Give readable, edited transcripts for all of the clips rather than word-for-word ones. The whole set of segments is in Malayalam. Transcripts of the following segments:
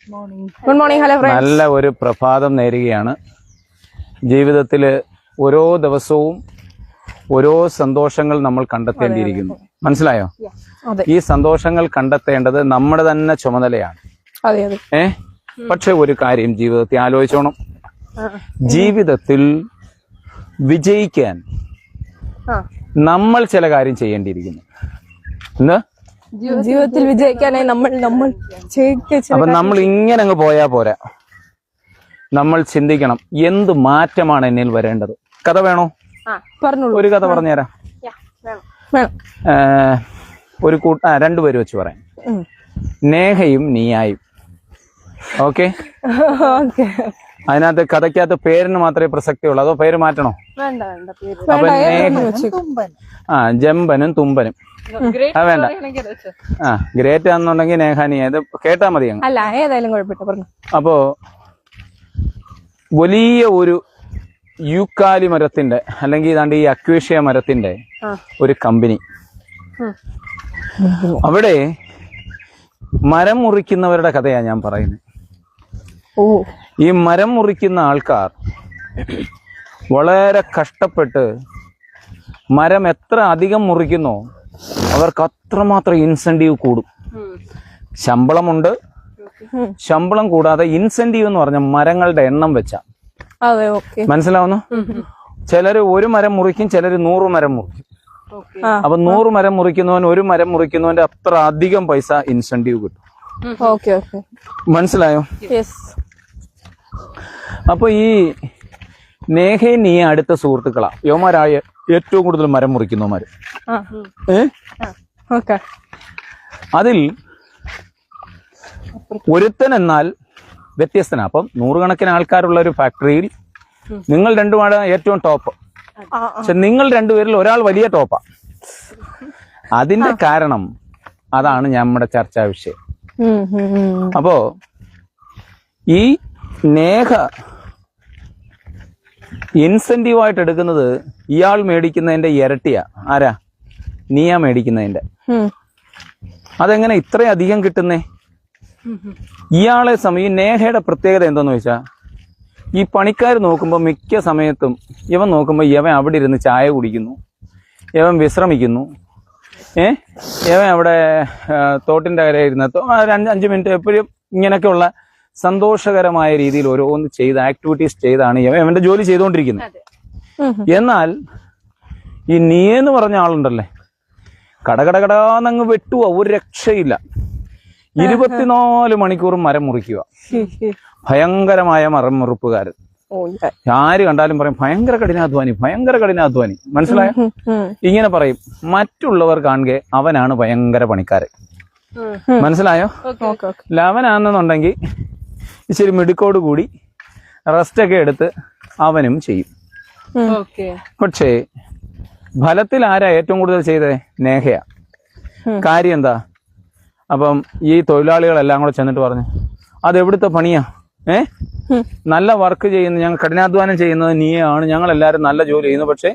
Good morning. Hello friends. നല്ല ഒരു പ്രഭാതം നേരുകയാണ്. ജീവിതത്തിൽ ഓരോ ദിവസവും ഓരോ സന്തോഷങ്ങൾ നമ്മൾ കണ്ടെത്തേണ്ടിയിരിക്കുന്നു. മനസ്സിലായോ? ഈ സന്തോഷങ്ങൾ കണ്ടെത്തേണ്ടത് നമ്മുടെ തന്നെ ചുമതലയാണ്. പക്ഷെ ഒരു കാര്യം ജീവിതത്തിൽ ആലോചിച്ചോണം. ജീവിതത്തിൽ വിജയിക്കാൻ നമ്മൾ ചില കാര്യം ചെയ്യേണ്ടിയിരിക്കുന്നു. എന്താ? ജീവിതത്തിൽ വിജയിക്കാനായി നമ്മൾ അപ്പൊ നമ്മൾ ഇങ്ങനെ അങ്ങ് പോയാ പോരാ. നമ്മൾ ചിന്തിക്കണം, എന്ത് മാറ്റമാണ് എന്നിൽ വരേണ്ടത്. കഥ വേണോ? ഒരു കഥ പറഞ്ഞുതരാം. ഒരു രണ്ടുപേര് വെച്ച് പറയാം. നേഹയും നീയായും. ഓക്കെ. അതിനകത്ത് കഥയ്ക്കകത്ത് പേരിന് മാത്രമേ പ്രസക്തിയുള്ളൂ, അതോ പേര് മാറ്റണോ? അപ്പൊ ജമ്പനും തുമ്പനും. അത് വേണ്ട. ഗ്രേറ്റ് ആണെന്നുണ്ടെങ്കിൽ നേഹാനിയ ഇത് കേട്ടാ മതി. അപ്പോ വലിയ ഒരു യൂക്കാലി മരത്തിന്റെ അല്ലെങ്കിൽ ഇതാണ്ട് ഈ അക്വേഷ്യ മരത്തിന്റെ ഒരു കമ്പനി. അവിടെ മരം മുറിക്കുന്നവരുടെ കഥയാ ഞാൻ പറയുന്നത്. ഈ മരം മുറിക്കുന്ന ആൾക്കാർ വളരെ കഷ്ടപ്പെട്ട് മരം എത്ര അധികം മുറിക്കുന്നോ അവർക്ക് അത്രമാത്രം ഇൻസെന്റീവ് കൂടും. ശമ്പളമുണ്ട്. ശമ്പളം കൂടാതെ ഇൻസെന്റീവ് എന്ന് പറഞ്ഞ മരങ്ങളുടെ എണ്ണം വെച്ചാ. മനസ്സിലാവുന്നു? ചിലര് ഒരു മരം മുറിക്കും, ചിലര് 100 മരം മുറിക്കും. അപ്പൊ 100 മരം മുറിക്കുന്നവൻ ഒരു മരം മുറിക്കുന്നവന്റെ അത്ര അധികം പൈസ ഇൻസെന്റീവ് കിട്ടും. മനസ്സിലായോ? അപ്പൊ ഈ നേഹയും നീ അടുത്ത സുഹൃത്തുക്കളാ. യോമാരായ ഏറ്റവും കൂടുതൽ മരം മുറിക്കുന്നവന്മാര്. അതിൽ ഒരുത്തൻ എന്നാൽ വ്യത്യസ്തനാ. അപ്പം 100 കണക്കിന് ആൾക്കാരുള്ള ഒരു ഫാക്ടറിയിൽ നിങ്ങൾ രണ്ടുമാണ് ഏറ്റവും ടോപ്പ്. പക്ഷെ നിങ്ങൾ രണ്ടുപേരിൽ ഒരാൾ വലിയ ടോപ്പാ. അതിന്റെ കാരണം അതാണ് നമ്മുടെ ചർച്ചാ വിഷയം. അപ്പോ ഈ നേഹ ഇൻസെന്റീവായിട്ട് എടുക്കുന്നത് ഇയാൾ മേടിക്കുന്നതിന്റെ ഇരട്ടിയാ. ആരാ? നീയാ മേടിക്കുന്നതിന്റെ. അതെങ്ങനെ ഇത്രയും അധികം കിട്ടുന്നേ? ഇയാളെ സമയം നേഹയുടെ പ്രത്യേകത എന്താന്ന് വെച്ചാ, ഈ പണിക്കാർ നോക്കുമ്പോ മിക്ക സമയത്തും ഇവൻ നോക്കുമ്പോ ഇവൻ അവിടെ ഇരുന്ന് ചായ കുടിക്കുന്നു, ഇവൻ വിശ്രമിക്കുന്നു, ഇവൻ അവിടെ തോട്ടിന്റെ കരയിൽ ഇരുന്ന് 5 മിനിറ്റ് എപ്പോഴും ഇങ്ങനെയൊക്കെയുള്ള സന്തോഷകരമായ രീതിയിൽ ഓരോന്ന് ചെയ്ത് ആക്ടിവിറ്റീസ് ചെയ്താണ് ഇവന്റെ ജോലി ചെയ്തുകൊണ്ടിരിക്കുന്നത്. എന്നാൽ ഈ നീയെന്ന് പറഞ്ഞ ആളുണ്ടല്ലേ, കടകടകടാന്നങ്ങ് വെട്ടുക, ഒരു രക്ഷയില്ല. 24 മണിക്കൂറും മരം മുറിക്കുക. ഭയങ്കരമായ മരം മുറിപ്പുകാരൻ. ആര് കണ്ടാലും പറയും ഭയങ്കര കഠിനാധ്വാനി, ഭയങ്കര കഠിനാധ്വാനി. മനസ്സിലായോ? ഇങ്ങനെ പറയും. മറ്റുള്ളവർ കാണുക അവനാണ് ഭയങ്കര പണിക്കാരൻ. മനസ്സിലായോ? അവനാണെന്നുണ്ടെങ്കിൽ ഇച്ചിരി മിടുക്കോട് കൂടി റെസ്റ്റ് ഒക്കെ എടുത്ത് അവനും ചെയ്യും. പക്ഷേ ഫലത്തിൽ ആരാ ഏറ്റവും കൂടുതൽ ചെയ്തേ? നേഹയാ. കാര്യം എന്താ? അപ്പം ഈ തൊഴിലാളികളെല്ലാം കൂടെ ചെന്നിട്ട് പറഞ്ഞു, അതെവിടുത്തെ പണിയാ? നല്ല വർക്ക് ചെയ്യുന്നത്, ഞങ്ങൾ കഠിനാധ്വാനം ചെയ്യുന്നത് നീയാണ്, ഞങ്ങൾ എല്ലാവരും നല്ല ജോലി ചെയ്യുന്നു. പക്ഷെ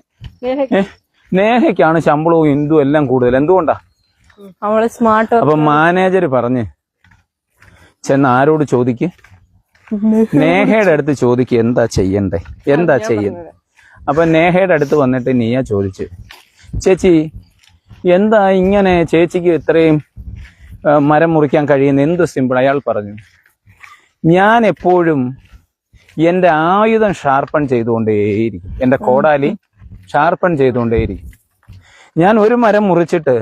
നേഹയ്ക്കാണ് ശമ്പളവും എന്തും എല്ലാം കൂടുതൽ. എന്തുകൊണ്ടാ? അപ്പൊ മാനേജർ പറഞ്ഞ് ചെന്ന് ആരോട് ചോദിക്ക്? നേഹയുടെ അടുത്ത് ചോദിക്ക്, എന്താ ചെയ്യണ്ടേ, എന്താ ചെയ്യുന്നത്. അപ്പൊ നേഹയുടെ അടുത്ത് വന്നിട്ട് നീയാ ചോദിച്ചു, ചേച്ചി എന്താ ഇങ്ങനെ ചേച്ചിക്ക് ഇത്രയും മരം മുറിക്കാൻ കഴിയുന്ന? എന്ത് സിമ്പിൾ. അയാൾ പറഞ്ഞു, ഞാൻ എപ്പോഴും എൻ്റെ ആയുധം ഷാർപ്പൺ ചെയ്തുകൊണ്ടേയിരിക്കും, എൻ്റെ കോടാലി ഷാർപ്പൺ ചെയ്തുകൊണ്ടേയിരിക്കും. ഞാൻ ഒരു മരം മുറിച്ചിട്ട്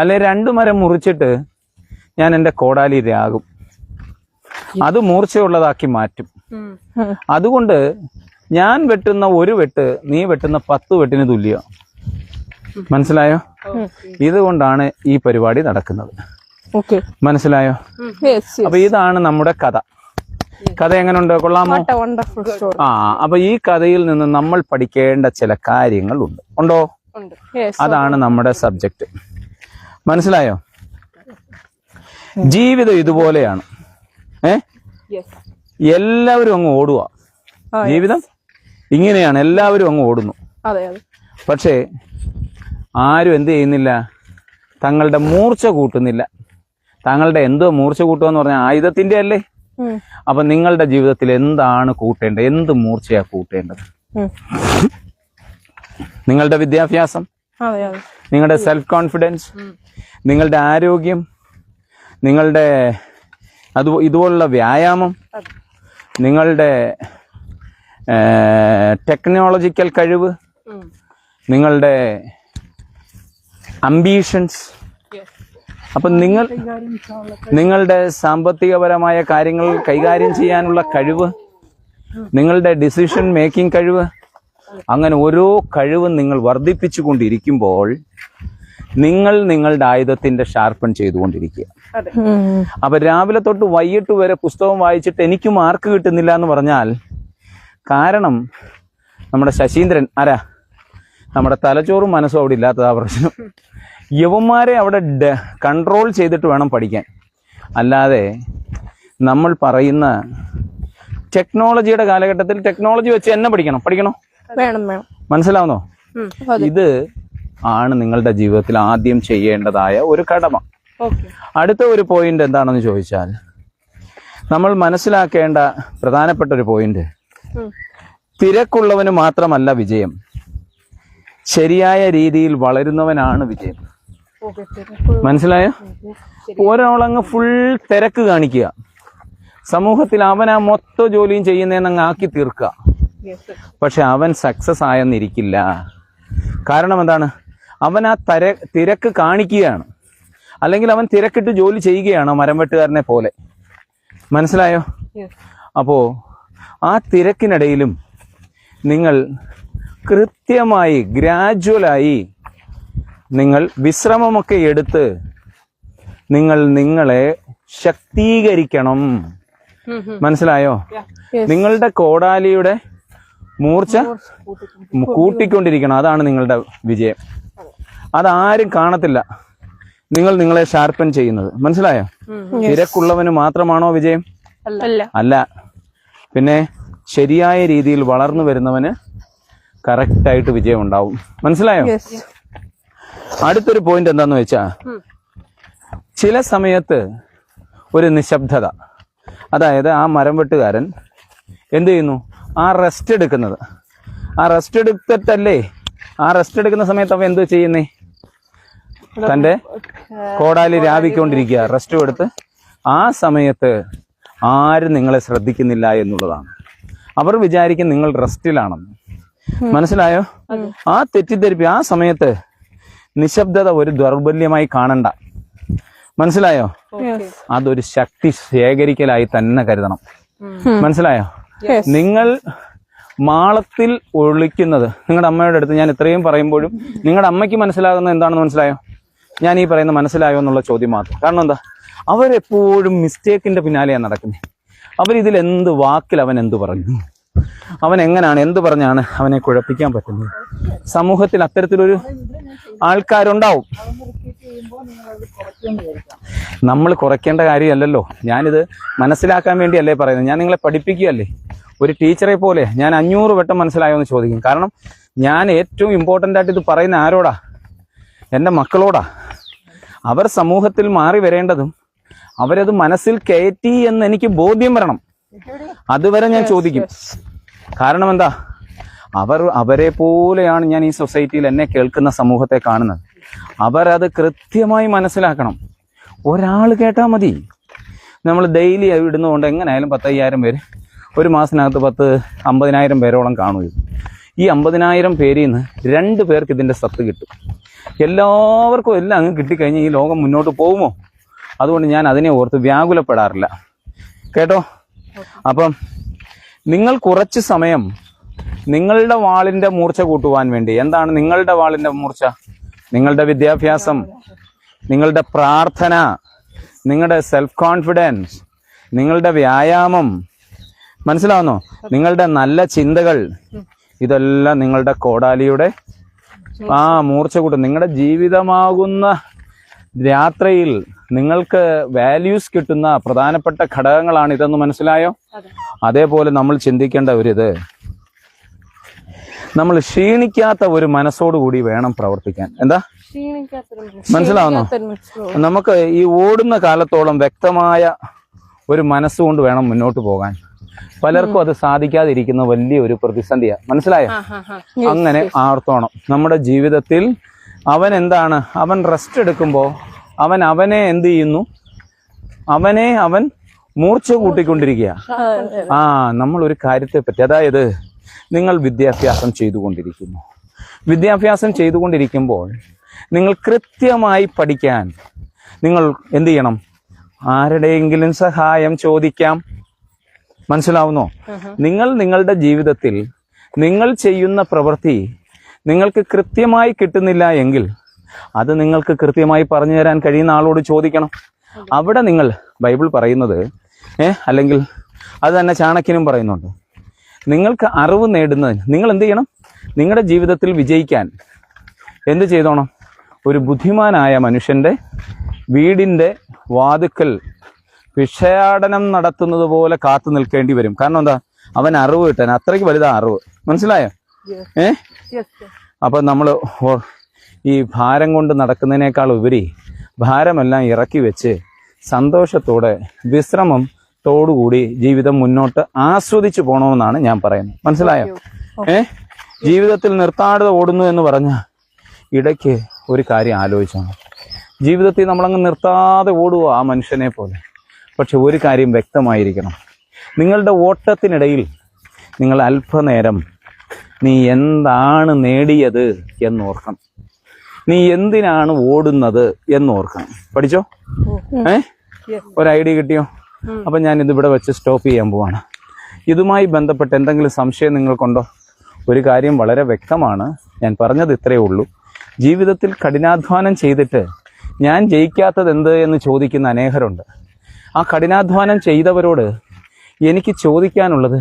അല്ലെ 2 മരം മുറിച്ചിട്ട് ഞാൻ എൻ്റെ കോടാലി രാകും, അത് മൂർച്ചയുള്ളതാക്കി മാറ്റും. അതുകൊണ്ട് ഞാൻ വെട്ടുന്ന ഒരു വെട്ട് നീ വെട്ടുന്ന 10 വെട്ടിന് തുല്യ. മനസ്സിലായോ? ഇതുകൊണ്ടാണ് ഈ പരിപാടി നടക്കുന്നത്. മനസ്സിലായോ? അപ്പൊ ഇതാണ് നമ്മുടെ കഥ. കഥ എങ്ങനെയുണ്ട്? കൊള്ളാമോ? അപ്പൊ ഈ കഥയിൽ നിന്ന് നമ്മൾ പഠിക്കേണ്ട ചില കാര്യങ്ങൾ ഉണ്ടോ? അതാണ് നമ്മുടെ സബ്ജക്റ്റ്. മനസ്സിലായോ? ജീവിതം ഇതുപോലെയാണ്. എല്ലാവരും അങ്ങ് ഓടുക. ജീവിതം ഇങ്ങനെയാണ്, എല്ലാവരും അങ്ങ് ഓടുന്നു. പക്ഷേ ആരും എന്ത് ചെയ്യുന്നില്ല? തങ്ങളുടെ മൂർച്ച കൂട്ടുന്നില്ല, താങ്കളുടെ എന്തോ മൂർച്ച കൂട്ടുക എന്ന് പറഞ്ഞാൽ ആയുധത്തിന്റെ അല്ലേ? അപ്പൊ നിങ്ങളുടെ ജീവിതത്തിൽ എന്താണ് കൂട്ടേണ്ടത്? എന്ത് മൂർച്ചയാ കൂട്ടേണ്ടത്? നിങ്ങളുടെ വിദ്യാഭ്യാസം, നിങ്ങളുടെ സെൽഫ് കോൺഫിഡൻസ്, നിങ്ങളുടെ ആരോഗ്യം, നിങ്ങളുടെ ഇതുപോലുള്ള വ്യായാമം, നിങ്ങളുടെ ടെക്നോളജിക്കൽ കഴിവ്, നിങ്ങളുടെ അംബീഷൻസ്. അപ്പൊ നിങ്ങളുടെ സാമ്പത്തികപരമായ കാര്യങ്ങൾ കൈകാര്യം ചെയ്യാനുള്ള കഴിവ്, നിങ്ങളുടെ ഡിസിഷൻ മേക്കിംഗ് കഴിവ്, അങ്ങനെ ഓരോ കഴിവും നിങ്ങൾ വർദ്ധിപ്പിച്ചു കൊണ്ടിരിക്കുമ്പോൾ നിങ്ങൾ നിങ്ങളുടെ ആയുധത്തിന്റെ ഷാർപ്പൺ ചെയ്തുകൊണ്ടിരിക്കുക. അപ്പൊ രാവിലെ തൊട്ട് വൈകിട്ട് വരെ പുസ്തകം വായിച്ചിട്ട് എനിക്ക് മാർക്ക് കിട്ടുന്നില്ല എന്ന് പറഞ്ഞാൽ കാരണം നമ്മുടെ ശശീന്ദ്രൻ ആരാ? നമ്മുടെ തലച്ചോറും മനസ്സും അവിടെ ഇല്ലാത്തതാ പ്രശ്നം. യവന്മാരെ അവിടെ കൺട്രോൾ ചെയ്തിട്ട് വേണം പഠിക്കാൻ. അല്ലാതെ നമ്മൾ പറയുന്ന ടെക്നോളജിയുടെ കാലഘട്ടത്തിൽ ടെക്നോളജി വെച്ച് തന്നെ പഠിക്കണോ? മനസ്സിലാവുന്നോ? ഇത് ആണ് നിങ്ങളുടെ ജീവിതത്തിൽ ആദ്യം ചെയ്യേണ്ടതായ ഒരു കടമ. അടുത്ത ഒരു പോയിന്റ് എന്താണെന്ന് ചോദിച്ചാൽ, നമ്മൾ മനസ്സിലാക്കേണ്ട പ്രധാനപ്പെട്ട ഒരു പോയിന്റ്, തിരക്കുള്ളവന് മാത്രമല്ല വിജയം, ശരിയായ രീതിയിൽ വളരുന്നവനാണ് വിജയം. മനസ്സിലായോ? ഒരാളങ്ങ് ഫുൾ തിരക്ക് കാണിക്കുക, സമൂഹത്തിൽ അവനാ മൊത്തം ജോലിയും ചെയ്യുന്നതെന്നങ്ങ് ആക്കി തീർക്കുക. പക്ഷെ അവൻ സക്സസ് ആയെന്നിരിക്കില്ല. കാരണം എന്താണ്? അവൻ ആ തിരക്ക് കാണിക്കുകയാണ്, അല്ലെങ്കിൽ അവൻ തിരക്കിട്ട് ജോലി ചെയ്യുകയാണ് മരം വെട്ടുകാരനെ പോലെ. മനസ്സിലായോ? അപ്പോ ആ തിരക്കിനിടയിലും നിങ്ങൾ കൃത്യമായി ഗ്രാജുവലായി നിങ്ങൾ വിശ്രമമൊക്കെ എടുത്ത് നിങ്ങളെ ശക്തീകരിക്കണം. മനസ്സിലായോ? നിങ്ങളുടെ കോടാലിയുടെ മൂർച്ച കൂട്ടിക്കൊണ്ടിരിക്കണം. അതാണ് നിങ്ങളുടെ വിജയം. അതാരും കാണത്തില്ല, നിങ്ങളെ ഷാർപ്പൻ ചെയ്യുന്നത്. മനസ്സിലായോ? തിരക്കുള്ളവന് മാത്രമാണോ വിജയം? അല്ല. പിന്നെ ശരിയായ രീതിയിൽ വളർന്നു വരുന്നവന് കറക്റ്റായിട്ട് വിജയം ഉണ്ടാവും. മനസ്സിലായോ? അടുത്തൊരു പോയിന്റ് എന്താന്ന് വെച്ചാ, ചില സമയത്ത് ഒരു നിശബ്ദത, അതായത് ആ മരം വെട്ടുകാരൻ എന്ത് ചെയ്യുന്നു? ആ റെസ്റ്റ് എടുക്കുന്നത്. ആ റെസ്റ്റ് എടുത്തിട്ടല്ലേ, ആ റെസ്റ്റ് എടുക്കുന്ന സമയത്ത് അവൻ എന്ത് ചെയ്യുന്നേ? തന്റെ കോടാലി രാവിക്കൊണ്ടിരിക്കുക, റെസ്റ്റ് എടുത്ത്. ആ സമയത്ത് ആരും നിങ്ങളെ ശ്രദ്ധിക്കുന്നില്ല എന്നുള്ളതാണ്. അവർ വിചാരിക്കും നിങ്ങൾ റെസ്റ്റിലാണെന്ന്. മനസ്സിലായോ? ആ തെറ്റിദ്ധരിപ്പി, ആ സമയത്ത് നിശബ്ദത ഒരു ദൗർബല്യമായി കാണണ്ട. മനസ്സിലായോ? അതൊരു ശക്തി ശേഖരിക്കലായി തന്നെ കരുതണം. മനസ്സിലായോ? നിങ്ങൾ മാളത്തിൽ ഒളിക്കുന്നത്, നിങ്ങളുടെ അമ്മയുടെ അടുത്ത് ഞാൻ ഇത്രയും പറയുമ്പോഴും നിങ്ങളുടെ അമ്മയ്ക്ക് മനസ്സിലാകുന്നത് എന്താണെന്ന് മനസ്സിലായോ? ഞാൻ ഈ പറയുന്നത് മനസ്സിലായോ എന്നുള്ള ചോദ്യം മാത്രം. കാരണം എന്താ? അവരെപ്പോഴും മിസ്റ്റേക്കിന്റെ പിന്നാലെയാണ് നടക്കുന്നത്. അവരിതിൽ എന്ത് വാക്കിൽ അവൻ എന്ത് പറഞ്ഞു, അവൻ എങ്ങനെയാണ് എന്ത് പറഞ്ഞാണ് അവനെ കുഴപ്പിക്കാൻ പറ്റുന്നത്. സമൂഹത്തിൽ അത്തരത്തിലൊരു ആൾക്കാരുണ്ടാവും. നമ്മൾ കുറയ്ക്കേണ്ട കാര്യമല്ലല്ലോ. ഞാനിത് മനസ്സിലാക്കാൻ വേണ്ടിയല്ലേ പറയുന്നത്. ഞാൻ നിങ്ങളെ പഠിപ്പിക്കുകയല്ലേ. ഒരു ടീച്ചറെ പോലെ ഞാൻ 500 വട്ടം മനസ്സിലായോ എന്ന് ചോദിക്കും. കാരണം ഞാൻ ഏറ്റവും ഇമ്പോർട്ടൻ്റ് ആയിട്ട് ഇത് പറയുന്ന ആരോടാ? എൻ്റെ മക്കളോടാ. അവർ സമൂഹത്തിൽ മാറി വരേണ്ടതും അവരത് മനസ്സിൽ കയറ്റി എന്ന് എനിക്ക് ബോധ്യം വരണം. അതുവരെ ഞാൻ ചോദിക്കും. കാരണം എന്താ? അവരെ പോലെയാണ് ഞാൻ ഈ സൊസൈറ്റിയിൽ എന്നെ കേൾക്കുന്ന സമൂഹത്തെ കാണുന്നത്. അവരത് കൃത്യമായി മനസ്സിലാക്കണം. ഒരാൾ കേട്ടാൽ മതി. നമ്മൾ ഡെയിലി ഇടുന്നതുകൊണ്ട് എങ്ങനെയായാലും 10,000 പേര്, ഒരു മാസത്തിനകത്ത് 50,000 പേരോളം കാണും. ഈ 50,000 പേരിൽ നിന്ന് 2 പേർക്ക് ഇതിൻ്റെ സത്ത് കിട്ടും. എല്ലാവർക്കും എല്ലാം അങ്ങ് കിട്ടിക്കഴിഞ്ഞാൽ ഈ ലോകം മുന്നോട്ട് പോകുമോ? അതുകൊണ്ട് ഞാൻ അതിനെ ഓർത്ത് വ്യാകുലപ്പെടാറില്ല. കേട്ടോ? അപ്പം നിങ്ങൾ കുറച്ച് സമയം നിങ്ങളുടെ വാളിന്റെ മൂർച്ച കൂട്ടുവാൻ വേണ്ടി, എന്താണ് നിങ്ങളുടെ വാളിന്റെ മൂർച്ച? നിങ്ങളുടെ വിദ്യാഭ്യാസം, നിങ്ങളുടെ പ്രാർത്ഥന, നിങ്ങളുടെ സെൽഫ് കോൺഫിഡൻസ്, നിങ്ങളുടെ വ്യായാമം, മനസ്സിലാവുന്നോ? നിങ്ങളുടെ നല്ല ചിന്തകൾ, ഇതെല്ലാം നിങ്ങളുടെ കോടാലിയുടെ മൂർച്ച കൂട്ടും. നിങ്ങളുടെ ജീവിതമാകുന്ന യാത്രയിൽ നിങ്ങൾക്ക് വാല്യൂസ് കിട്ടുന്ന പ്രധാനപ്പെട്ട ഘടകങ്ങളാണ് ഇതെന്ന് മനസ്സിലായോ? അതേപോലെ നമ്മൾ ചിന്തിക്കേണ്ട ഒരിത്, നമ്മൾ ക്ഷീണിക്കാത്ത ഒരു മനസ്സോടുകൂടി വേണം പ്രവർത്തിക്കാൻ. എന്താ മനസ്സിലാവുന്നോ? നമുക്ക് ഈ ഓടുന്ന കാലത്തോളം വ്യക്തമായ ഒരു മനസ്സുകൊണ്ട് വേണം മുന്നോട്ട് പോകാൻ. പലർക്കും അത് സാധിക്കാതിരിക്കുന്ന വലിയ ഒരു പ്രതിസന്ധിയാണ്. മനസ്സിലായോ? അങ്ങനെ ആർത്തോണം. നമ്മുടെ ജീവിതത്തിൽ അവൻ എന്താണ്, അവൻ റെസ്റ്റ് എടുക്കുമ്പോൾ അവനെ എന്ത് ചെയ്യുന്നു, അവൻ മൂർച്ച കൂട്ടിക്കൊണ്ടിരിക്കുക. നമ്മൾ ഒരു കാര്യത്തെ പറ്റി, അതായത് നിങ്ങൾ വിദ്യാഭ്യാസം ചെയ്തുകൊണ്ടിരിക്കുന്നു. വിദ്യാഭ്യാസം ചെയ്തുകൊണ്ടിരിക്കുമ്പോൾ നിങ്ങൾ കൃത്യമായി പഠിക്കാൻ നിങ്ങൾ എന്ത് ചെയ്യണം? ആരുടെയെങ്കിലും സഹായം ചോദിക്കാം. മനസ്സിലാവുന്നോ? നിങ്ങൾ നിങ്ങളുടെ ജീവിതത്തിൽ നിങ്ങൾ ചെയ്യുന്ന പ്രവൃത്തി നിങ്ങൾക്ക് കൃത്യമായി കിട്ടുന്നില്ല എങ്കിൽ അത് നിങ്ങൾക്ക് കൃത്യമായി പറഞ്ഞു തരാൻ കഴിയുന്ന ആളോട് ചോദിക്കണം. അവിടെ നിങ്ങൾ ബൈബിൾ പറയുന്നത് അല്ലെങ്കിൽ അത് തന്നെ ചാണക്യനും പറയുന്നുണ്ട്, നിങ്ങൾക്ക് അറിവ് നേടുന്നതിന് നിങ്ങൾ എന്ത് ചെയ്യണം? നിങ്ങളുടെ ജീവിതത്തിൽ വിജയിക്കാൻ എന്ത് ചെയ്തോണം? ഒരു ബുദ്ധിമാനായ മനുഷ്യന്റെ വീടിന്റെ വാതുക്കൽ ഭിക്ഷാടനം നടത്തുന്നത് പോലെ കാത്തു നിൽക്കേണ്ടി വരും. കാരണം എന്താ? അവൻ അറിവ് കിട്ടാൻ. അത്രയ്ക്ക് വലുതാ അറിവ്. മനസ്സിലായോ? അപ്പൊ നമ്മള് ഈ ഭാരം കൊണ്ട് നടക്കുന്നതിനേക്കാൾ ഉപരി ഭാരമെല്ലാം ഇറക്കി വെച്ച് സന്തോഷത്തോടെ വിശ്രമത്തോടുകൂടി ജീവിതം മുന്നോട്ട് ആസ്വദിച്ചു പോകണമെന്നാണ് ഞാൻ പറയുന്നത്. മനസ്സിലായോ? ജീവിതത്തിൽ നിർത്താതെ ഓടുന്നു എന്ന് പറഞ്ഞ ഇടയ്ക്ക് ഒരു കാര്യം ആലോചിച്ചാണ്. ജീവിതത്തിൽ നമ്മളങ്ങ് നിർത്താതെ ഓടുക ആ മനുഷ്യനെ പോലെ. പക്ഷെ ഒരു കാര്യം വ്യക്തമായിരിക്കണം, നിങ്ങളുടെ ഓട്ടത്തിനിടയിൽ നിങ്ങൾ അല്പനേരം നീ എന്താണ് നേടിയത് എന്നോർക്കണം. നീ എന്തിനാണ് ഓടുന്നത് എന്നോർക്കണം. പഠിച്ചോ? ഒരു ഐഡിയ കിട്ടിയോ? അപ്പൊ ഞാൻ ഇതിവിടെ വെച്ച് സ്റ്റോപ്പ് ചെയ്യാൻ പോവാണ്. ഇതുമായി ബന്ധപ്പെട്ട് എന്തെങ്കിലും സംശയം നിങ്ങൾക്കുണ്ടോ? ഒരു കാര്യം വളരെ വ്യക്തമാണ്, ഞാൻ പറഞ്ഞത് ഇത്രയേ ഉള്ളൂ. ജീവിതത്തിൽ കഠിനാധ്വാനം ചെയ്തിട്ട് ഞാൻ ജയിക്കാത്തത് എന്ത് എന്ന് ചോദിക്കുന്ന അനേകരുണ്ട്. ആ കഠിനാധ്വാനം ചെയ്തവരോട് എനിക്ക് ചോദിക്കാനുള്ളത്,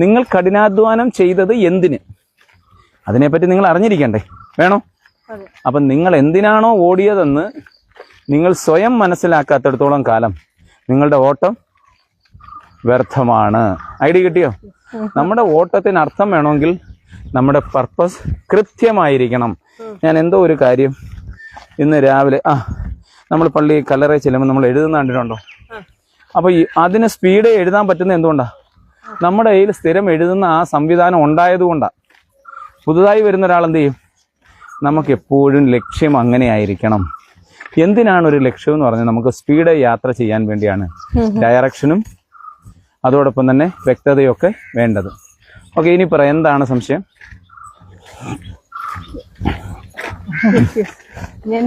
നിങ്ങൾ കഠിനാധ്വാനം ചെയ്തത് എന്തിന്? അതിനെപ്പറ്റി നിങ്ങൾ അറിഞ്ഞിരിക്കണ്ടേ? വേണോ? അപ്പം നിങ്ങൾ എന്തിനാണോ ഓടിയതെന്ന് നിങ്ങൾ സ്വയം മനസ്സിലാക്കാത്തിടത്തോളം കാലം നിങ്ങളുടെ ഓട്ടം വ്യർത്ഥമാണ്. ഐഡിയ കിട്ടിയോ? നമ്മുടെ ഓട്ടത്തിന് അർത്ഥം വേണമെങ്കിൽ നമ്മുടെ പർപ്പസ് കൃത്യമായിരിക്കണം. ഞാൻ എന്തോ ഒരു കാര്യം ഇന്ന് രാവിലെ നമ്മൾ പള്ളി കല്ലറ ചെല്ലുമ്പോൾ നമ്മൾ എഴുതുന്ന കണ്ടിട്ടുണ്ടോ? അപ്പൊ അതിന് സ്പീഡ് എഴുതാൻ പറ്റുന്ന എന്തുകൊണ്ടാ? നമ്മുടെ കയ്യിൽ സ്ഥിരം എഴുതുന്ന ആ സംവിധാനം ഉണ്ടായതുകൊണ്ടാണ്. പുതുതായി വരുന്ന ഒരാൾ എന്ത് ചെയ്യും? നമുക്ക് എപ്പോഴും ലക്ഷ്യം അങ്ങനെ ആയിരിക്കണം. എന്തിനാണ് ഒരു ലക്ഷ്യം എന്ന് പറഞ്ഞാൽ നമുക്ക് സ്പീഡ് യാത്ര ചെയ്യാൻ വേണ്ടിയാണ്. ഡയറക്ഷനും അതോടൊപ്പം തന്നെ വ്യക്തതയൊക്കെ വേണ്ടത്. ഓക്കെ, ഇനി പറ, എന്താണ് സംശയം? ഞാൻ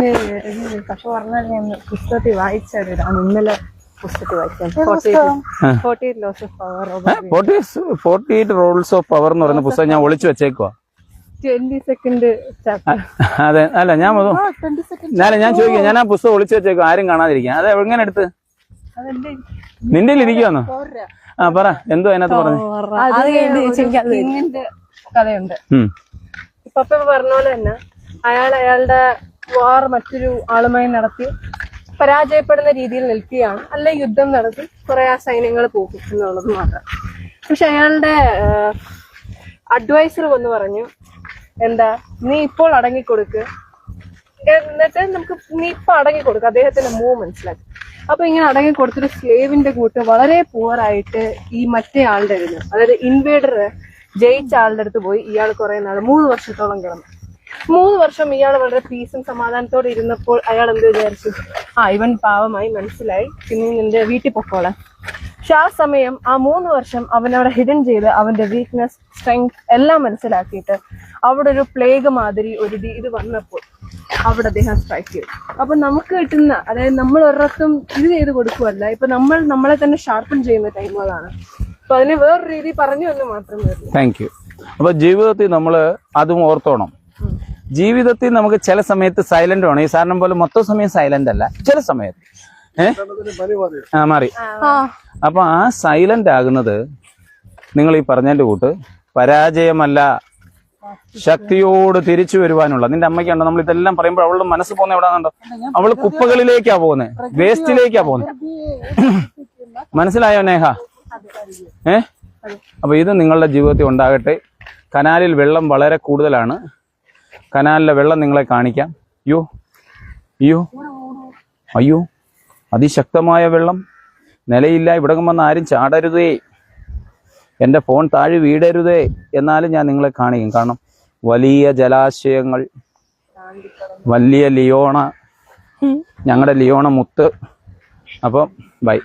പക്ഷെ പറഞ്ഞാൽ ഞാൻ പുസ്തകത്തിൽ വായിച്ചതാണ്. ഇന്നലെ പുസ്തകത്തിൽ വായിച്ചത് 48 റൂൾസ് ഓഫ് പവർ എന്ന് പറയുന്ന പുസ്തകം ഞാൻ ഒളിച്ചു വെച്ചേക്കുവാ. 22nd chapter. അതെ, അല്ല ഞാൻ ചോദിക്കാം, ഞാൻ ആ പുസ്തകം ഒളിച്ചു വെച്ചേക്കും, ആരും കാണാതിരിക്കാം. അത് എങ്ങനെ എടുത്ത്? നിന്റെ ഇരിക്കുവാന്നോ? പറ, എന്തോ അതിനകത്ത് പറഞ്ഞു? കഥയുണ്ട്. പപ്പ പറഞ്ഞ പോലെ തന്നെ അയാളുടെ വാർ മറ്റൊരു ആളുമായി നടത്തി പരാജയപ്പെടുന്ന രീതിയിൽ നിൽക്കുകയാണ്. അല്ലെ യുദ്ധം നടത്തി കുറെ ആ സൈന്യങ്ങൾ പോകും എന്നുള്ളത് മാത്രം. പക്ഷെ അയാളുടെ അഡ്വൈസർ വന്ന് പറഞ്ഞു, എന്താ, നീ ഇപ്പോൾ അടങ്ങിക്കൊടുക്ക്, എന്നിട്ട് നീ ഇപ്പൊ അടങ്ങിക്കൊടുക്കുക. അദ്ദേഹത്തിന്റെ മൂവ് മനസ്സിലാക്കി. അപ്പൊ ഇങ്ങനെ അടങ്ങിക്കൊടുത്തൊരു സ്ലേവിന്റെ കൂട്ട് വളരെ പുവറായിട്ട് ഈ മറ്റേ ആളുടെ അടുത്ത്, അതായത് ഇൻവേഡർ ജയിച്ച ആളുടെ അടുത്ത് പോയി ഇയാൾ കുറെ നാൾ 3 വർഷത്തോളം കിടന്നു. 3 വർഷം ഇയാൾ വളരെ പീസും സമാധാനത്തോടെ ഇരുന്നപ്പോൾ അയാൾ എന്ത് വിചാരിച്ചു? ഇവൻ പാവമായി, മനസ്സിലായി, പിന്നെ നിന്റെ വീട്ടിൽ പൊക്കോളാം. പക്ഷെ ആ സമയം ആ 3 വർഷം അവനവിടെ ഹിഡൻ ചെയ്ത് അവന്റെ വീക്ക്നെസ്, സ്ട്രെങ്ത് എല്ലാം മനസ്സിലാക്കിയിട്ട് അവിടെ ഒരു പ്ലേഗ് മാതിരി ഒരു ഇത് വന്നപ്പോൾ അവിടെ അദ്ദേഹം സ്ട്രൈക്ക് ചെയ്തു. അപ്പൊ നമുക്ക് കിട്ടുന്ന, അതായത് നമ്മൾ ഒരിടത്തും ഇത് ചെയ്ത് കൊടുക്കുവല്ല, ഇപ്പൊ നമ്മളെ തന്നെ ഷാർപ്പൺ ചെയ്യുന്ന ടൈമുകളാണ്. അപ്പൊ അതിന് വേറൊരു രീതി പറഞ്ഞു എന്ന് മാത്രമേ ഉള്ളൂ. Thank you. അപ്പൊ ജീവിതത്തിൽ നമ്മൾ അതും ഓർത്തോണം. ജീവിതത്തിൽ നമുക്ക് ചില സമയത്ത് സൈലന്റ് വേണം. ഈ സാറിനെ പോലെ മൊത്തം സമയം സൈലന്റ് അല്ല, ചില സമയത്ത് മാറി. അപ്പൊ ആ സൈലന്റ് ആകുന്നത് നിങ്ങൾ ഈ പറഞ്ഞതിന്റെ കൂട്ട് പരാജയമല്ല, ശക്തിയോട് തിരിച്ചു വരുവാനുള്ള. നിന്റെ അമ്മയ്ക്കുണ്ടോ? നമ്മൾ ഇതെല്ലാം പറയുമ്പോൾ അവളുടെ മനസ്സ് പോകുന്ന എവിടാന്നുണ്ടോ? അവള് കുപ്പകളിലേക്കാ പോകുന്നത്, വേസ്റ്റിലേക്കാ പോകുന്നത്. മനസ്സിലായോ നേഹ? അപ്പൊ ഇത് നിങ്ങളുടെ ജീവിതത്തിൽ ഉണ്ടാകട്ടെ. കനാലിൽ വെള്ളം വളരെ കൂടുതലാണ്. കനാലിലെ വെള്ളം നിങ്ങളെ കാണിക്കാം. അയ്യോ അയ്യോ അയ്യോ, അതിശക്തമായ വെള്ളം. നിലയില്ല. ഇവിടെ വന്ന് ആരും ചാടരുതേ, എൻ്റെ ഫോൺ താഴെ വീടരുതേ എന്നാലും ഞാൻ നിങ്ങളെ കാണിക്കും. കാരണം വലിയ ജലാശയങ്ങൾ, വലിയ ലിയോണ, ഞങ്ങളുടെ ലിയോണ മുത്ത്. അപ്പം ബൈ.